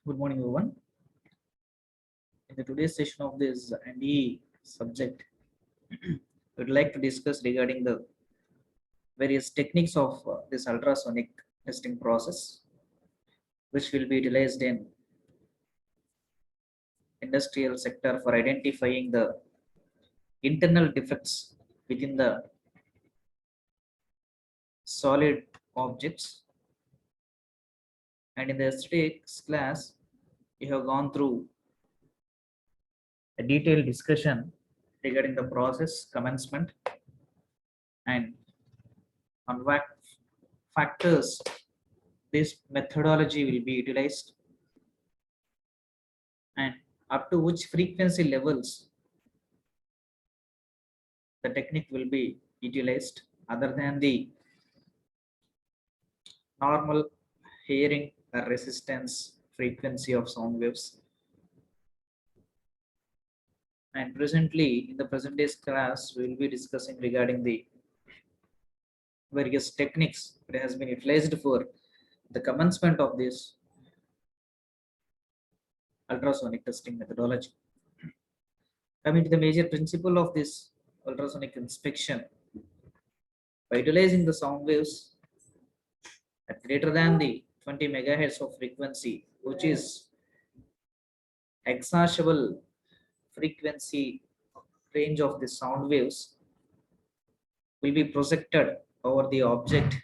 Good morning, everyone. In the today's session of this NDE subject, we'd like to discuss regarding the various techniques of this ultrasonic testing process, which will be utilized in industrial sector for identifying the internal defects within the solid objects. And in the aesthetics class, we have gone through a detailed discussion regarding the process commencement and on what factors this methodology will be utilized and up to which frequency levels the technique will be utilized other than the normal hearing resistance frequency of sound waves. And presently in the present day's class we will be discussing regarding the various techniques that has been utilized for the commencement of this ultrasonic testing methodology. Coming to the major principle of this ultrasonic inspection, by utilizing the sound waves at greater than the 20 megahertz of frequency, which is exhaustible frequency range of the sound waves, will be projected over the object.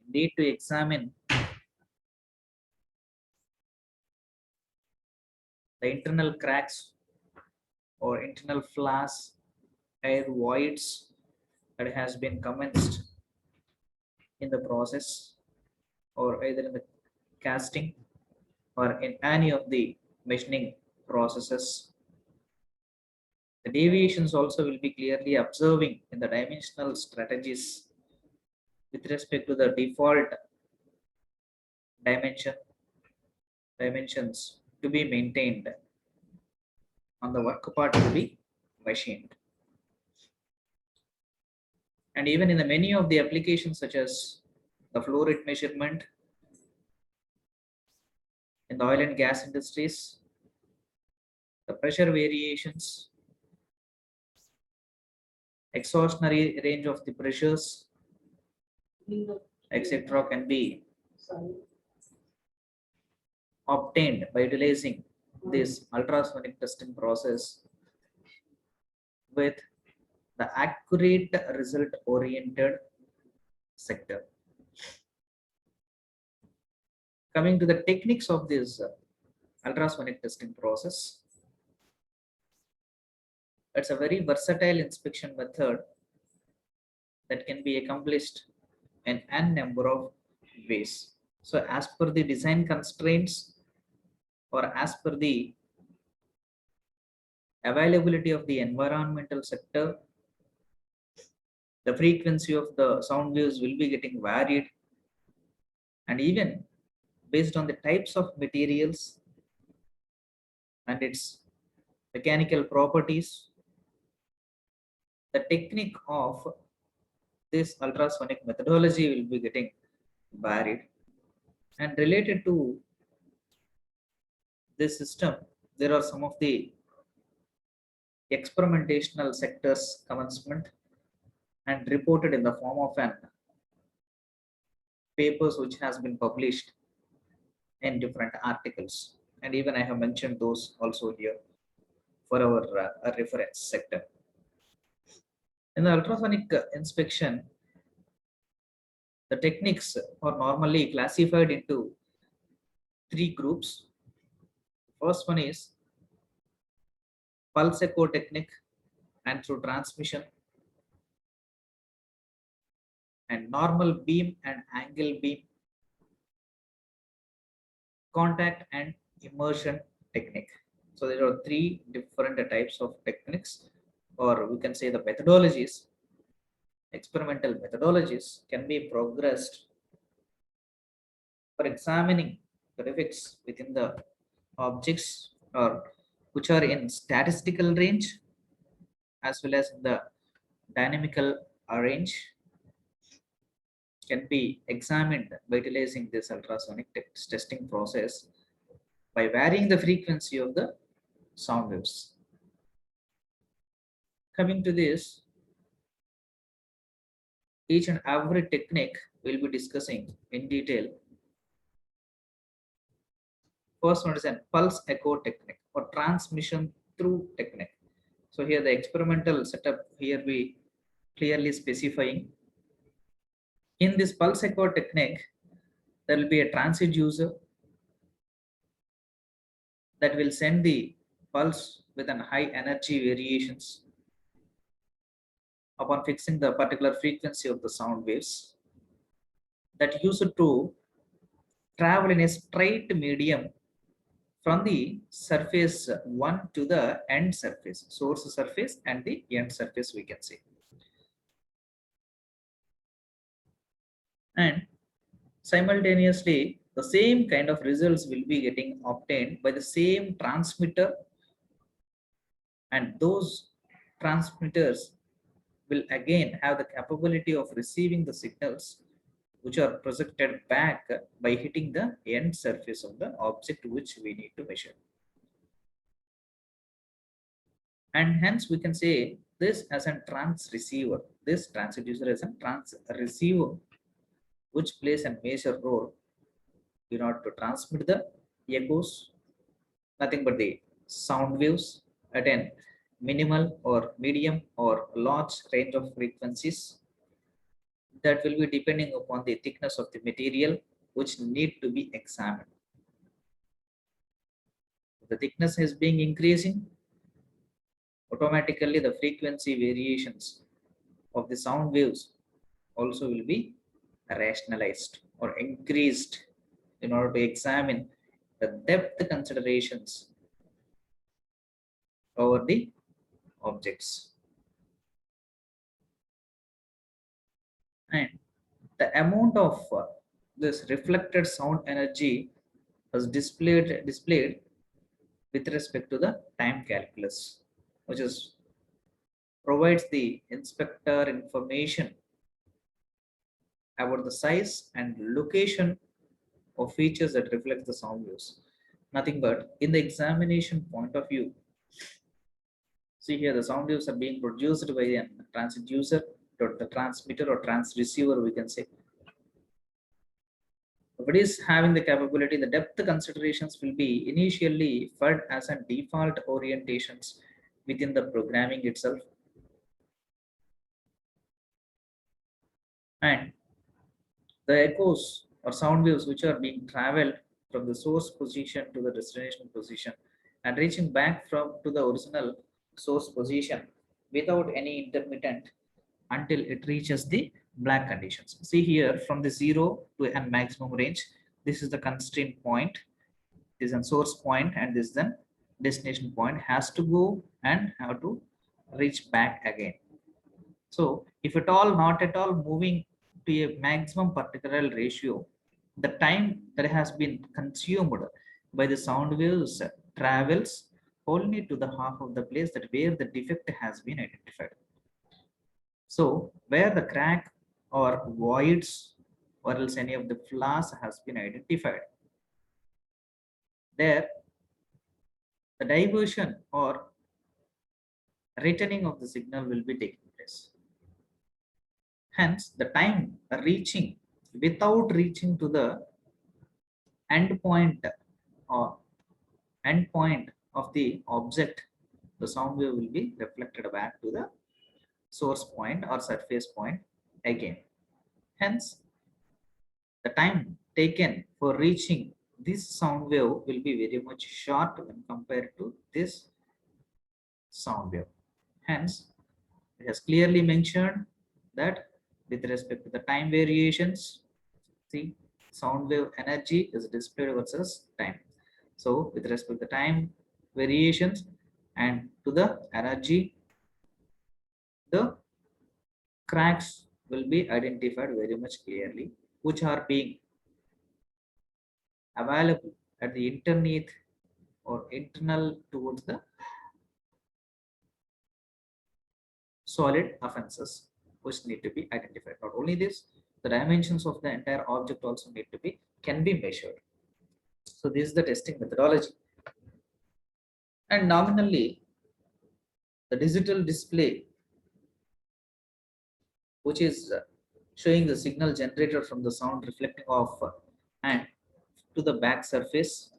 Need to examine the internal cracks or internal flaws, air voids that has been commenced in the process, or either in the casting or in any of the machining processes. The deviations also will be clearly observing in the dimensional strategies with respect to the default dimensions to be maintained on the work part to be machined. And even in the many of the applications such as the flow rate measurement in the oil and gas industries, the pressure variations, exhaustionary range of the pressures, etc., can be obtained by utilizing this ultrasonic testing process with the accurate result oriented sector. Coming to the techniques of this ultrasonic testing process, it's a very versatile inspection method that can be accomplished in n number of ways. So as per the design constraints or as per the availability of the environmental sector, the frequency of the sound waves will be getting varied, and even based on the types of materials and its mechanical properties, the technique of this ultrasonic methodology will be getting varied. And related to this system, there are some of the experimentational sectors commencement and reported in the form of an papers which has been published in different articles, and even I have mentioned those also here for our reference sector. In the ultrasonic inspection, the techniques are normally classified into three groups. First one is pulse echo technique and through transmission, and normal beam and angle beam, contact and immersion technique. So there are three different types of techniques, or we can say the methodologies, experimental methodologies can be progressed for examining the defects within the objects or which are in statistical range as well as in the dynamical range. can be examined by utilizing this ultrasonic testing process by varying the frequency of the sound waves. Coming to this, each and every technique we'll be discussing in detail. First one is a pulse echo technique or transmission through technique. So here the experimental setup, here we clearly specifying. In this pulse echo technique, there will be a transducer that will send the pulse with an high energy variations upon fixing the particular frequency of the sound waves that used to travel in a straight medium from the surface 1 to the end surface, source surface and the end surface we can say. And simultaneously, the same kind of results will be getting obtained by the same transmitter, and those transmitters will again have the capability of receiving the signals which are projected back by hitting the end surface of the object which we need to measure. And hence we can say this as a transceiver, this transducer as a transceiver, which plays a major role in order to transmit the echoes, nothing but the sound waves at a minimal or medium or large range of frequencies that will be depending upon the thickness of the material which need to be examined. If the thickness is being increasing, automatically the frequency variations of the sound waves also will be rationalized or increased in order to examine the depth considerations over the objects. And the amount of this reflected sound energy is displayed with respect to the time calculus, which is provides the inspector information about the size and location of features that reflect the sound waves. Nothing but in the examination point of view. See here, the sound waves are being produced by a transducer, or the transmitter or transceiver, we can say. If it is having the capability, the depth considerations will be initially fed as a default orientations within the programming itself. And the echoes or sound waves which are being traveled from the source position to the destination position and reaching back from to the original source position without any intermittent until it reaches the black conditions. See here, from the 0 to a maximum range, this is the constraint point, this is a source point, and this is the destination point, has to go and have to reach back again. So if at all not at all moving to a maximum particular ratio, the time that has been consumed by the sound waves travels only to the half of the place that where the defect has been identified. So where the crack or voids or else any of the flaws has been identified, there the diversion or returning of the signal will be taking place. Hence, the time reaching without reaching to the endpoint or endpoint of the object, the sound wave will be reflected back to the source point or surface point again. Hence, the time taken for reaching this sound wave will be very much short when compared to this sound wave. Hence, it has clearly mentioned that with respect to the time variations, see, sound wave energy is displayed versus time. So with respect to the time variations and to the energy, the cracks will be identified very much clearly, which are being available at the interneath or internal towards the solid offenses which need to be identified. Not only this, the dimensions of the entire object also can be measured. So this is the testing methodology. And nominally, the digital display, which is showing the signal generated from the sound reflecting off and to the back surface.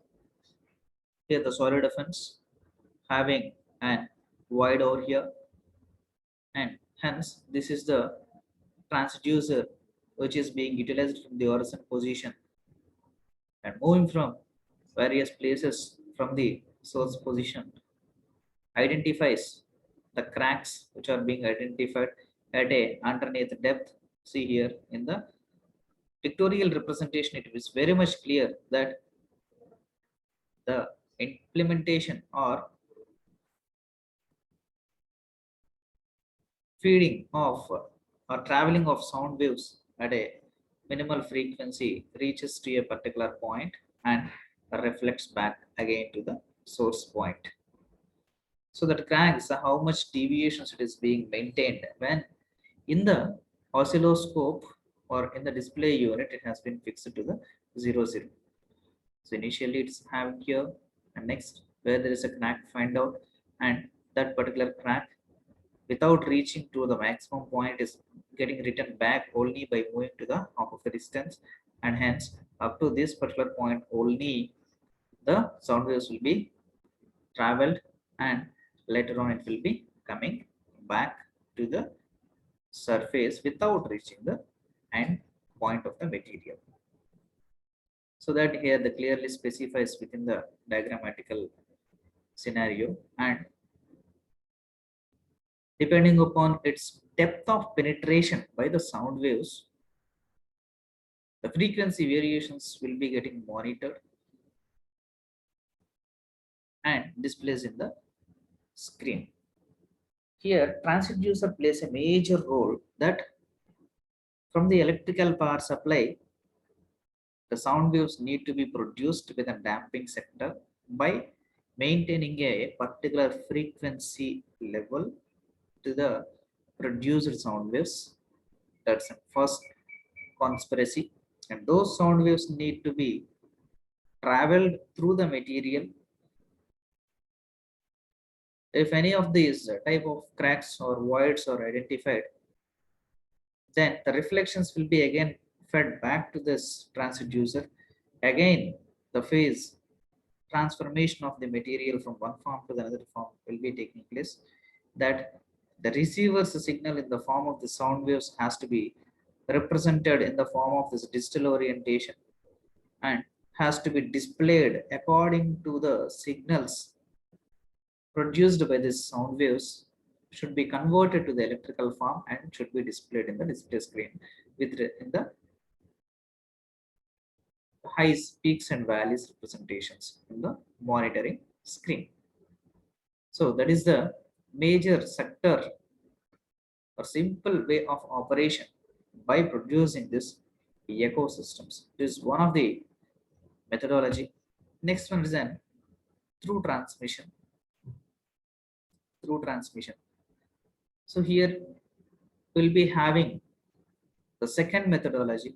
Here the solid defense having an void over here, and hence this is the transducer which is being utilized from the horizon position and moving from various places from the source position identifies the cracks which are being identified at a underneath depth. See here in the pictorial representation, it is very much clear that the implementation or feeding of or traveling of sound waves at a minimal frequency reaches to a particular point and reflects back again to the source point. So that tracks how much deviations it is being maintained when in the oscilloscope or in the display unit it has been fixed to the 0 0. So initially it's having here, and next where there is a crack find out, and that particular crack without reaching to the maximum point is getting written back only by moving to the half of the distance, and hence up to this particular point only the sound waves will be traveled, and later on it will be coming back to the surface without reaching the end point of the material. So that here the clearly specifies within the diagrammatical scenario, and depending upon its depth of penetration by the sound waves, the frequency variations will be getting monitored and displays in the screen. Here transducer plays a major role that from the electrical power supply, the sound waves need to be produced with a damping sector by maintaining a particular frequency level to the produced sound waves. That's the first conspiracy. And those sound waves need to be traveled through the material. If any of these type of cracks or voids are identified, then the reflections will be again fed back to this transducer. Again, the phase transformation of the material from one form to the other form will be taking place. That the receiver's signal in the form of the sound waves has to be represented in the form of this digital orientation and has to be displayed according to the signals produced by these sound waves, should be converted to the electrical form and should be displayed in the display screen in the highs, peaks and valleys representations in the monitoring screen. So that is the major sector or simple way of operation by producing this ecosystems. This is one of the methodology. Next one is an through transmission. Through transmission. So here we'll be having the second methodology.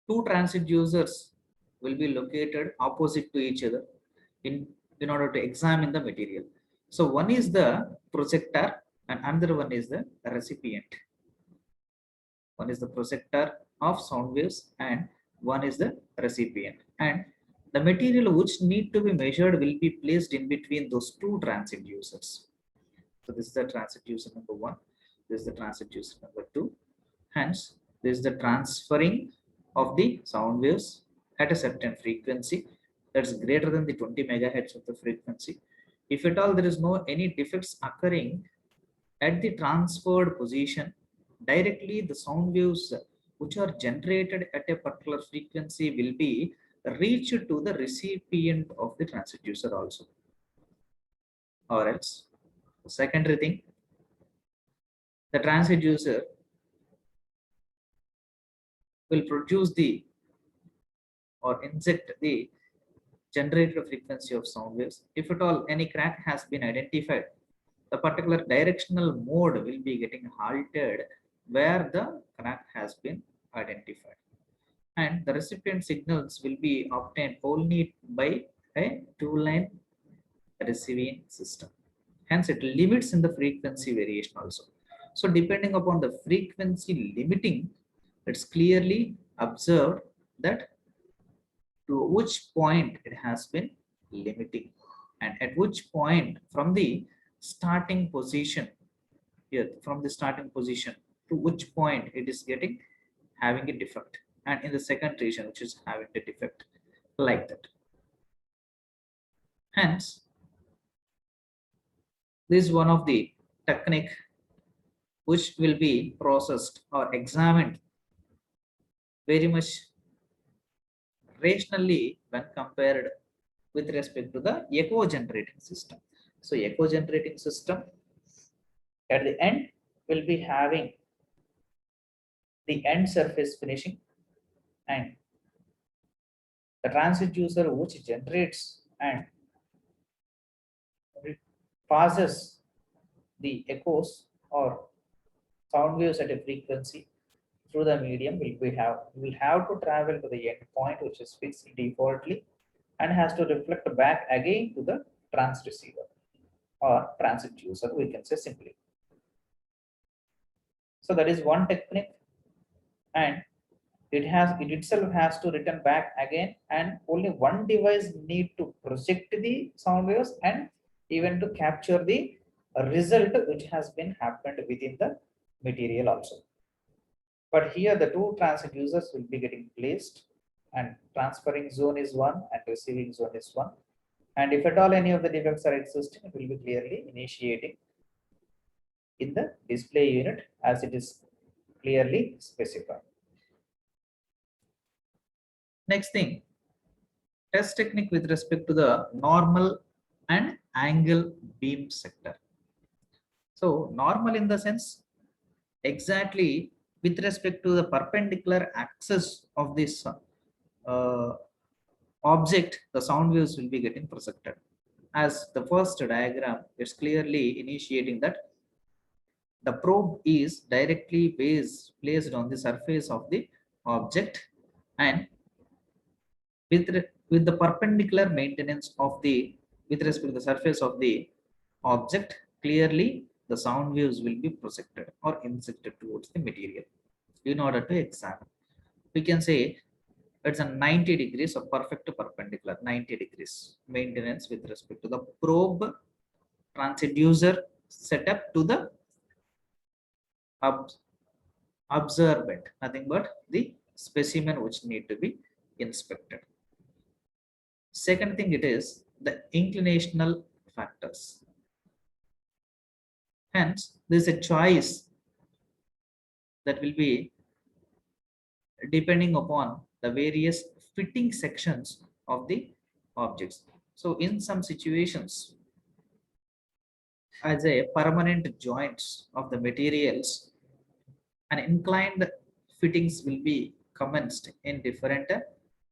Two transducers will be located opposite to each other in order to examine the material. So one is the projector and another one is the recipient. One is the projector of sound waves and one is the recipient. And the material which need to be measured will be placed in between those two transducers. So this is the transducer number one. This is the transducer number two. Hence, this is the transferring of the sound waves at a certain frequency that's greater than the 20 megahertz of the frequency. If at all there is no any defects occurring at the transferred position, directly the sound waves which are generated at a particular frequency will be reached to the recipient of the transducer also. Or else, the secondary thing, the transducer will produce the or inject the generated frequency of sound waves. If at all any crack has been identified, the particular directional mode will be getting halted where the crack has been identified. And the recipient signals will be obtained only by a two-line receiving system. Hence, it limits in the frequency variation also. So, depending upon the frequency limiting, it's clearly observed that to which point it has been limiting, and at which point from the starting position here, from the starting position to which point it is getting having a defect, and in the second region which is having the defect, like that. Hence, this is one of the technique which will be processed or examined very much rationally when compared with respect to the echo generating system. So echo generating system at the end will be having the end surface finishing, and the transducer which generates and passes the echoes or sound waves at a frequency through the medium will have to travel to the end point which is fixed defaultly and has to reflect back again to the transceiver or transducer, we can say simply. So that is one technique, and it itself has to return back again, and only one device need to project the sound waves and even to capture the result which has been happened within the material also. But here the two transducers will be getting placed, and transferring zone is one and receiving zone is one. And if at all any of the defects are existing, it will be clearly initiating in the display unit as it is clearly specified. Next thing, test technique with respect to the normal and angle beam sector. So normal in the sense exactly with respect to the perpendicular axis of this object, the sound waves will be getting projected. As the first diagram is clearly initiating that the probe is directly placed on the surface of the object, and with the perpendicular maintenance of the with respect to the surface of the object, clearly the sound waves will be projected or injected towards the material in order to examine. We can say it's a 90 degrees of perfect perpendicular 90 degrees maintenance with respect to the probe transducer setup to the observant, nothing but the specimen which need to be inspected. Second thing, it is the inclinational factors. Hence, there is a choice that will be depending upon the various fitting sections of the objects. So in some situations, as a permanent joints of the materials, an inclined fittings will be commenced in different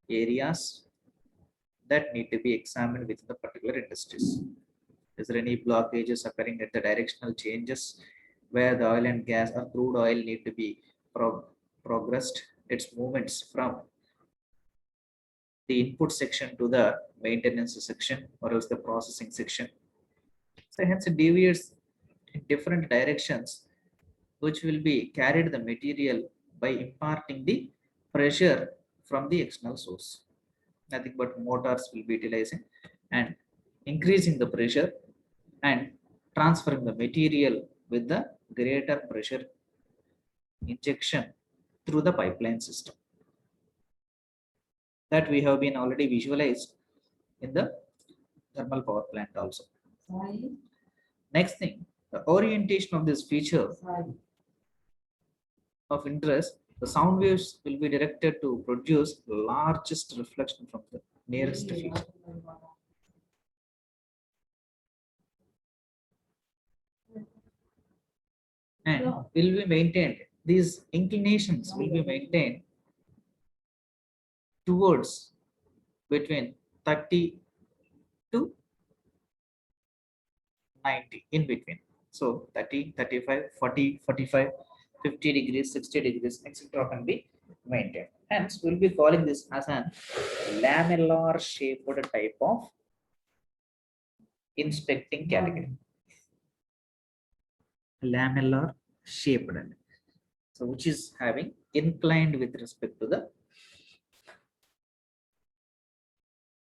areas that need to be examined within the particular industries. Is there any blockages occurring at the directional changes where the oil and gas or crude oil need to be progressed its movements from the input section to the maintenance section or else the processing section? So hence it deviates in different directions, which will be carried the material by imparting the pressure from the external source. Nothing but motors will be utilizing and increasing the pressure and transferring the material with the greater pressure injection through the pipeline system that we have been already visualized in the thermal power plant also. Next thing, the orientation of this feature of interest, the sound waves will be directed to produce largest reflection from the nearest feature. And will be maintained, these inclinations will be maintained towards between 30 to 90 in between. So 30, 35, 40, 45, 50 degrees, 60 degrees, etc. can be maintained. Hence, we'll be calling this as an lamellar shaped type of inspecting category. Lamellar shaped, so which is having inclined with respect to the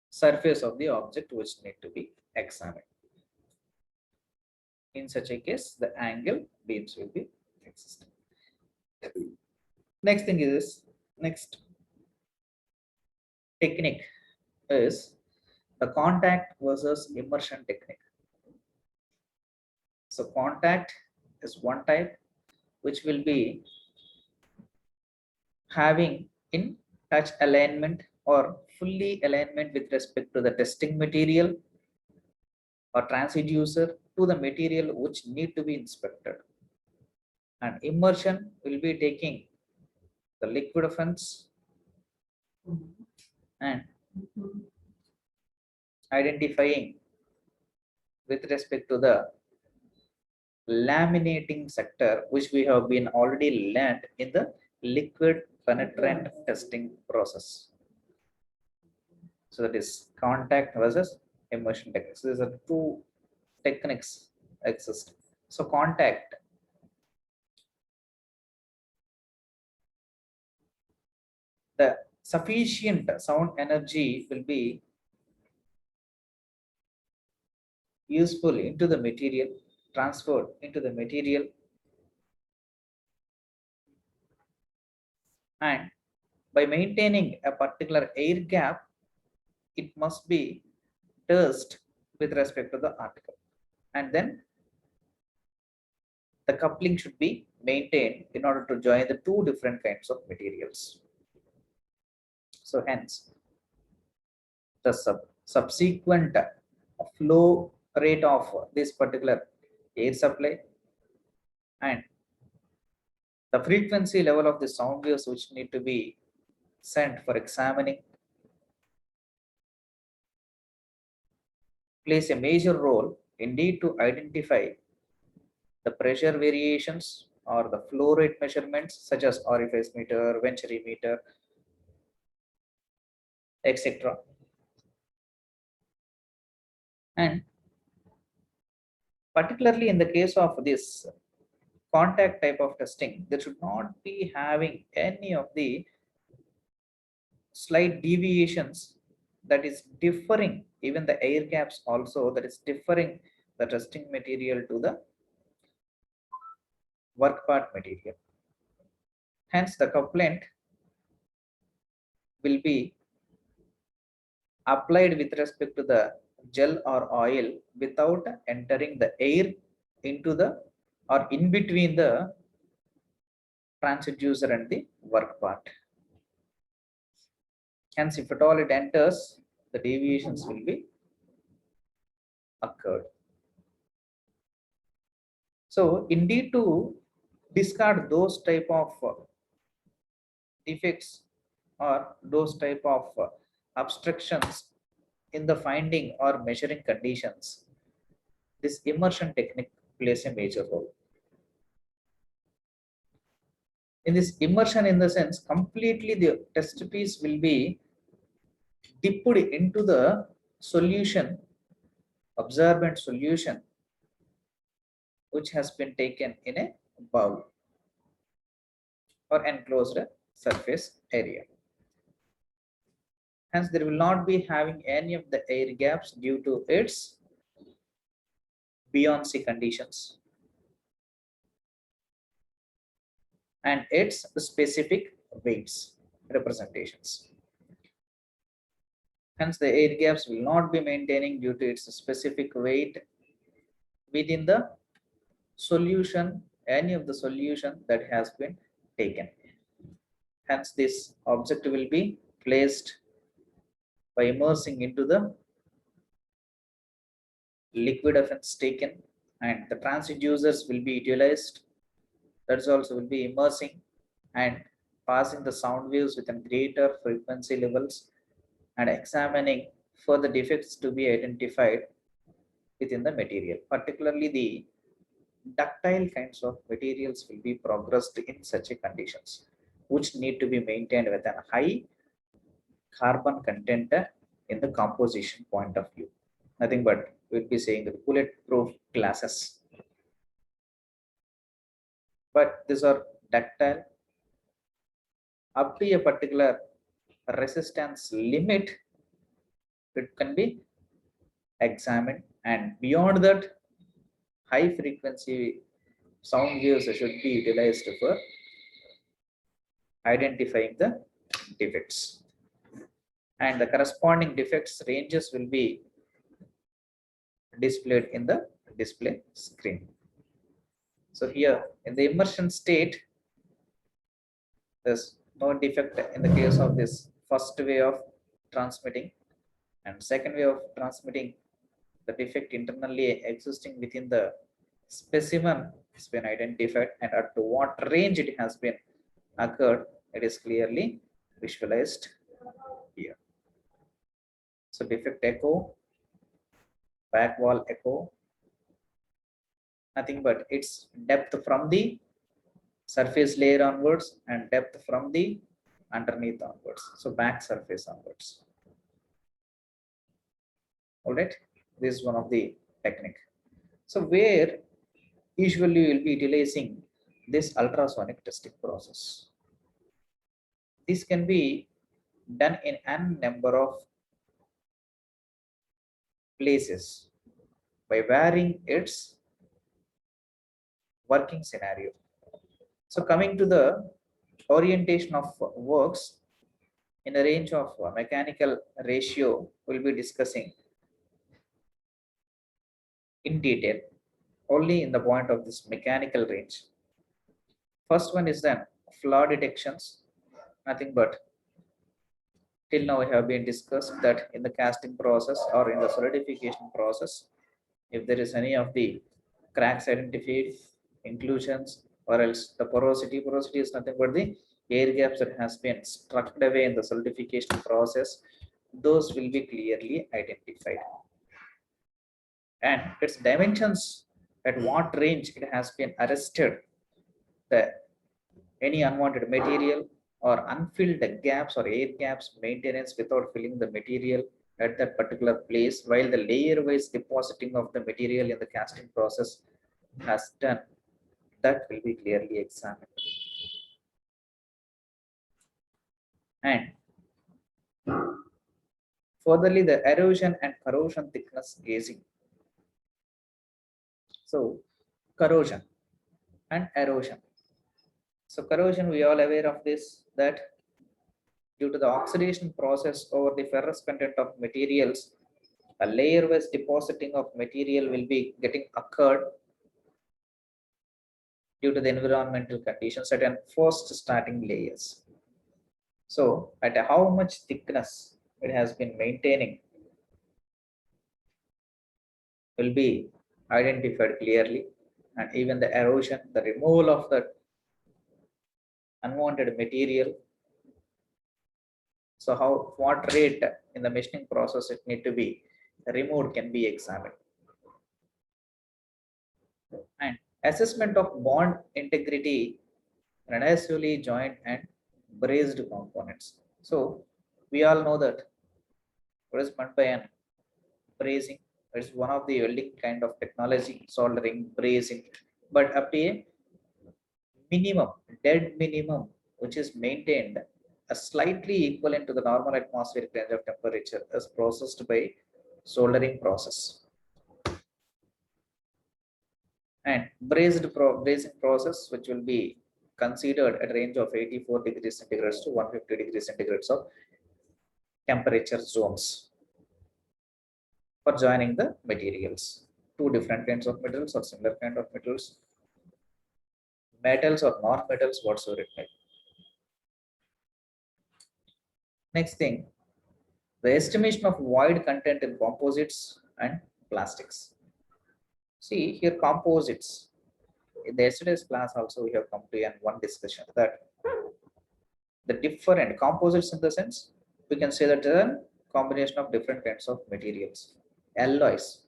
surface of the object which need to be examined. In such a case, the angle beams will be existing. Next thing is, next technique is the contact versus immersion technique. So contact is one type which will be having in touch alignment or fully alignment with respect to the testing material or transducer to the material which need to be inspected. And immersion will be taking the liquid fence and identifying with respect to the laminating sector, which we have been already learned in the liquid penetrant testing process. So that is contact versus immersion techniques. These are two techniques exist. So contact, the sufficient sound energy will be useful into the material, transferred into the material, and by maintaining a particular air gap, it must be test with respect to the article, and then the coupling should be maintained in order to join the two different kinds of materials. So hence the subsequent flow rate of this particular air supply and the frequency level of the sound waves which need to be sent for examining plays a major role indeed to identify the pressure variations or the flow rate measurements such as orifice meter, venturi meter, etc. And particularly in the case of this contact type of testing, there should not be having any of the slight deviations that is differing, even the air gaps also, that is differing the testing material to the work part material. Hence, the couplant will be applied with respect to the gel or oil without entering the air into the or in between the transducer and the work part. Hence, if at all it enters, the deviations will be occurred. So, indeed, to discard those type of defects or those type of obstructions in the finding or measuring conditions, this immersion technique plays a major role. In this immersion, in the sense, completely the test piece will be dipped into the solution, absorbent solution, which has been taken in a bowl or enclosed surface area. Hence, there will not be having any of the air gaps due to its buoyancy conditions and its specific weights representations. Hence, the air gaps will not be maintaining due to its specific weight within the solution, any of the solution that has been taken. Hence, this object will be placed by immersing into the liquid offense taken, and the transducers will be utilized. That's also will be immersing and passing the sound waves with a greater frequency levels and examining for the defects to be identified within the material. Particularly the ductile kinds of materials will be progressed in such a conditions. which need to be maintained with a high carbon content in the composition point of view. Nothing but we'll be saying the bulletproof glasses. But these are ductile up to a particular resistance limit. It can be examined, and beyond that, high frequency sound waves should be utilized for identifying the defects, and the corresponding defects ranges will be displayed in the display screen. So here in the immersion state, there's no defect in the case of this first way of transmitting, and second way of transmitting, the defect internally existing within the specimen has been identified, and at what range it has been occurred, it is clearly visualized here. So defect echo, back wall echo, nothing but its depth from the surface layer onwards and depth from the underneath onwards. So back surface onwards. All right, this is one of the technique. So where usually you will be utilizing this ultrasonic testing process. This can be done in n number of places by varying its working scenario. So coming to the orientation of works in a range of mechanical ratio, we'll be discussing in detail only in the point of this mechanical range. First one is then flaw detections, nothing but till now we have been discussed that in the casting process or in the solidification process, if there is any of the cracks identified, inclusions, or else the porosity is nothing but the air gaps that has been struck away in the solidification process, those will be clearly identified, and its dimensions, at what range it has been arrested the any unwanted material or unfilled gaps or air gaps maintenance without filling the material at that particular place, while the layer wise depositing of the material in the casting process has done, that will be clearly examined. And furtherly, the erosion and corrosion thickness gauging. So corrosion and erosion. So corrosion, we all aware of this, that due to the oxidation process over the ferrous content of materials, a layer wise depositing of material will be getting occurred due to the environmental conditions at first starting layers. So at how much thickness it has been maintaining will be identified clearly, and even the erosion, the removal of the unwanted material. So how, what rate in the machining process it need to be removed can be examined. And assessment of bond integrity in adhesively joined and braced components. So we all know that what is meant by an bracing. It's one of the welding kind of technology, soldering, bracing, but up to a minimum, dead minimum, which is maintained a slightly equivalent to the normal atmospheric range of temperature as processed by soldering process. And bracing process, which will be considered at range of 84 degrees centigrade to 150 degrees centigrade of temperature zones for joining the materials. Two different kinds of metals or similar kind of metals, metals or non-metals, whatsoever it may be. Next thing, the estimation of void content in composites and plastics. See here, composites. In the yesterday's class also we have come to one discussion that the different composites, in the sense we can say that a combination of different kinds of materials, alloys,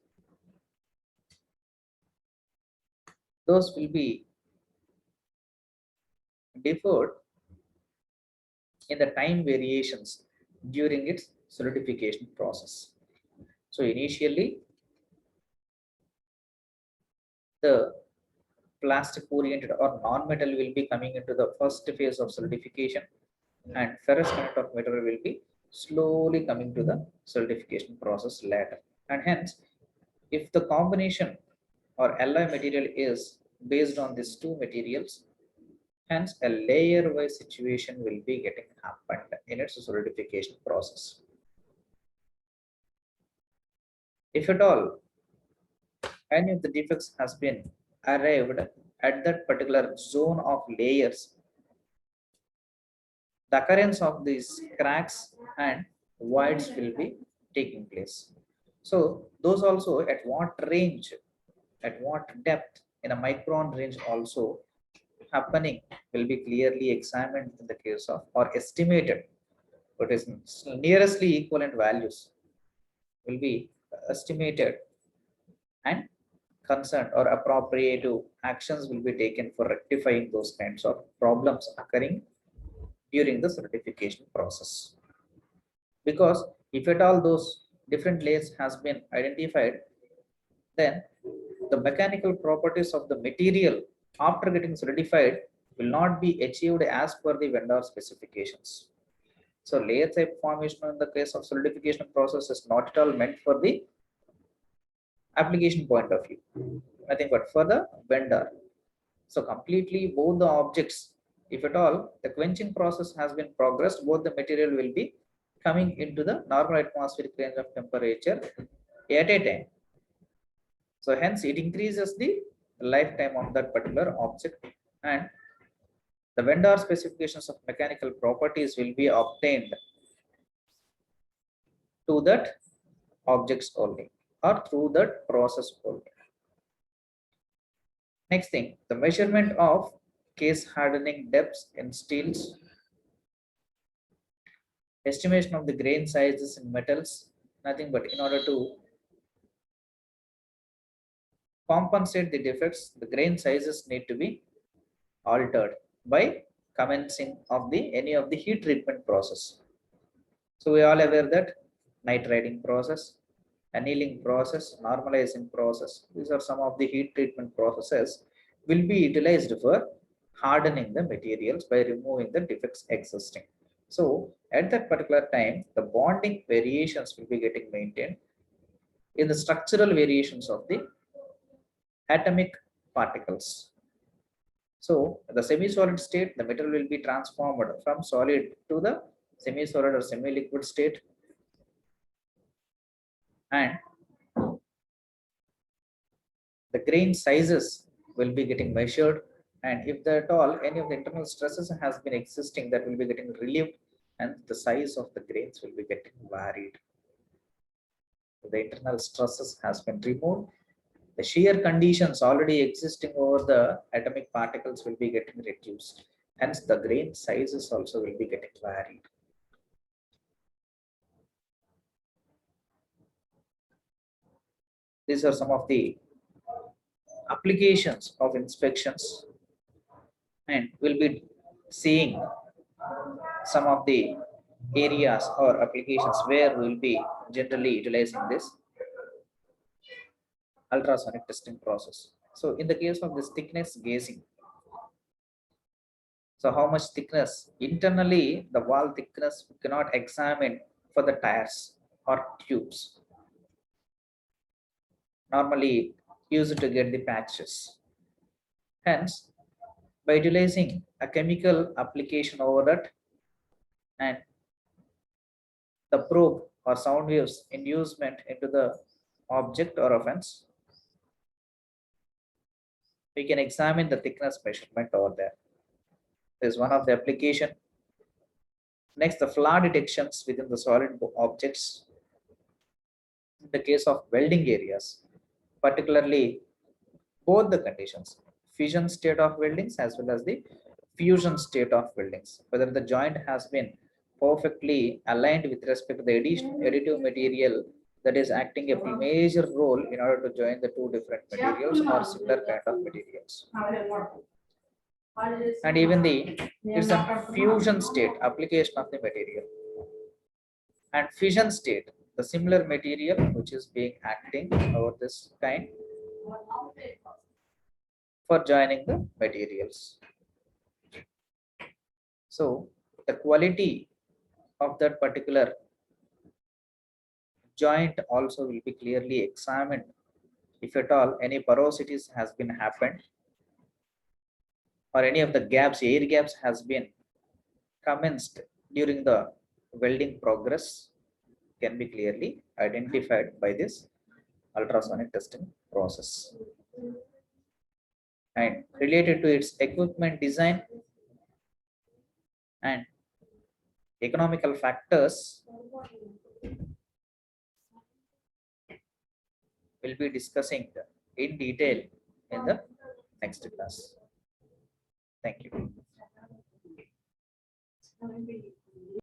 those will be differed in the time variations during its solidification process. So initially, the plastic oriented or non-metal will be coming into the first phase of solidification, and ferrous kind of material will be slowly coming to the solidification process later. And hence, if the combination or alloy material is based on these two materials, hence a layer wise situation will be getting happened in its solidification process. If at all any of the defects has been arrived at that particular zone of layers, the occurrence of these cracks and voids will be taking place. So those also at what range, at what depth in a micron range also happening will be clearly examined in the case of or estimated. What is nearestly equivalent values will be estimated, and concerned or appropriate actions will be taken for rectifying those kinds of problems occurring during the certification process. Because if at all those different layers has been identified, then the mechanical properties of the material after getting solidified will not be achieved as per the vendor specifications. So layer type formation in the case of solidification process is not at all meant for the application point of view, nothing but for the vendor. So completely both the objects, if at all the quenching process has been progressed, both the material will be coming into the normal atmospheric range of temperature at a time. So hence it increases the lifetime of that particular object, and the vendor specifications of mechanical properties will be obtained to that objects only or through that process only. Next thing, the measurement of case hardening depths in steels, estimation of the grain sizes in metals, nothing but in order to compensate the defects, the grain sizes need to be altered by commencing of the any of the heat treatment process. So we are all aware that nitriding process, annealing process, normalizing process, these are some of the heat treatment processes will be utilized for hardening the materials by removing the defects existing. So at that particular time, the bonding variations will be getting maintained in the structural variations of the atomic particles. So the semi-solid state, the material will be transformed from solid to the semi-solid or semi-liquid state, and the grain sizes will be getting measured, and if at all any of the internal stresses has been existing, that will be getting relieved, and the size of the grains will be getting varied. The internal stresses has been removed, the shear conditions already existing over the atomic particles will be getting reduced, hence the grain sizes also will be getting varied. These are some of the applications of inspections, and we'll be seeing some of the areas or applications where we'll be generally utilizing this ultrasonic testing process. So in the case of this thickness gauging, so how much thickness internally the wall thickness we cannot examine for the tires or tubes, normally used to get the patches. Hence, by utilizing a chemical application over that and the probe or sound waves inducement into the object or offense, we can examine the thickness measurement over there. This is one of the application. Next, the flaw detections within the solid objects. In the case of welding areas, particularly both the conditions, fission state of weldings as well as the fusion state of weldings, whether the joint has been perfectly aligned with respect to the additive material that is acting a major role in order to join the two different materials or similar kind of materials. And even it's a fusion state application of the material. And fission state, the similar material which is being acting over this kind for joining the materials. So the quality of that particular joint also will be clearly examined. If at all any porosities has been happened, or any of the gaps, air gaps has been commenced during the welding progress, can be clearly identified by this ultrasonic testing process. And related to its equipment design and economical factors, we'll be discussing in detail in the next class. Thank you.